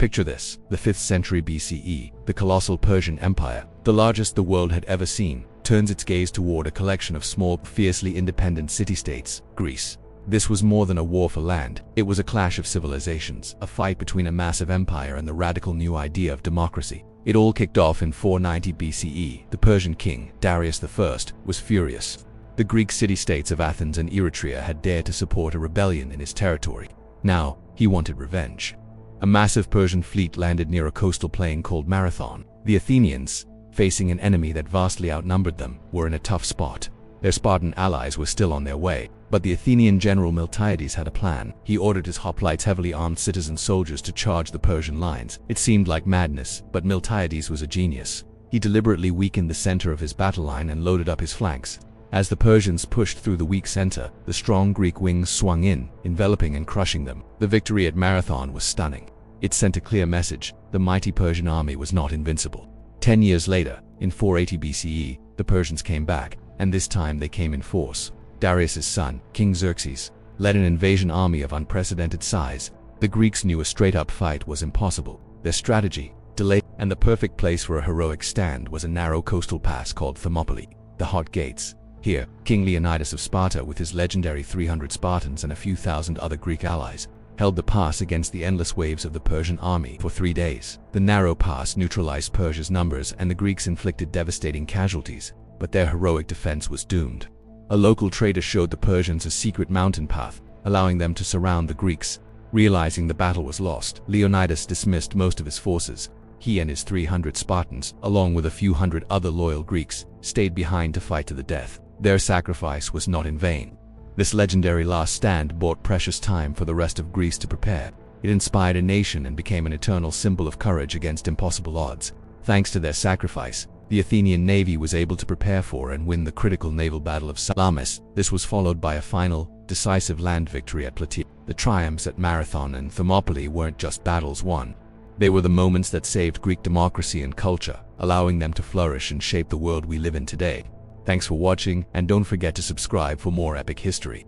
Picture this, the 5th century BCE, the colossal Persian Empire, the largest the world had ever seen, turns its gaze toward a collection of small, fiercely independent city-states, Greece. This was more than a war for land, it was a clash of civilizations, a fight between a massive empire and the radical new idea of democracy. It all kicked off in 490 BCE. The Persian king, Darius I, was furious. The Greek city-states of Athens and Eretria had dared to support a rebellion in his territory. Now, he wanted revenge. A massive Persian fleet landed near a coastal plain called Marathon. The Athenians, facing an enemy that vastly outnumbered them, were in a tough spot. Their Spartan allies were still on their way, but the Athenian general Miltiades had a plan. He ordered his hoplites, heavily armed citizen soldiers, to charge the Persian lines. It seemed like madness, but Miltiades was a genius. He deliberately weakened the center of his battle line and loaded up his flanks. As the Persians pushed through the weak center, the strong Greek wings swung in, enveloping and crushing them. The victory at Marathon was stunning. It sent a clear message: the mighty Persian army was not invincible. 10 years later, in 480 BCE, the Persians came back, and this time they came in force. Darius's son, King Xerxes, led an invasion army of unprecedented size. The Greeks knew a straight-up fight was impossible. Their strategy, delay, and the perfect place for a heroic stand was a narrow coastal pass called Thermopylae, the Hot Gates. Here, King Leonidas of Sparta, with his legendary 300 Spartans and a few thousand other Greek allies, held the pass against the endless waves of the Persian army for 3 days. The narrow pass neutralized Persia's numbers, and the Greeks inflicted devastating casualties, but their heroic defense was doomed. A local trader showed the Persians a secret mountain path, allowing them to surround the Greeks. Realizing the battle was lost, Leonidas dismissed most of his forces. He and his 300 Spartans, along with a few hundred other loyal Greeks, stayed behind to fight to the death. Their sacrifice was not in vain. This legendary last stand bought precious time for the rest of Greece to prepare. It inspired a nation and became an eternal symbol of courage against impossible odds. Thanks to their sacrifice, the Athenian navy was able to prepare for and win the critical naval battle of Salamis. This was followed by a final, decisive land victory at Plataea. The triumphs at Marathon and Thermopylae weren't just battles won. They were the moments that saved Greek democracy and culture, allowing them to flourish and shape the world we live in today. Thanks for watching, and don't forget to subscribe for more epic history.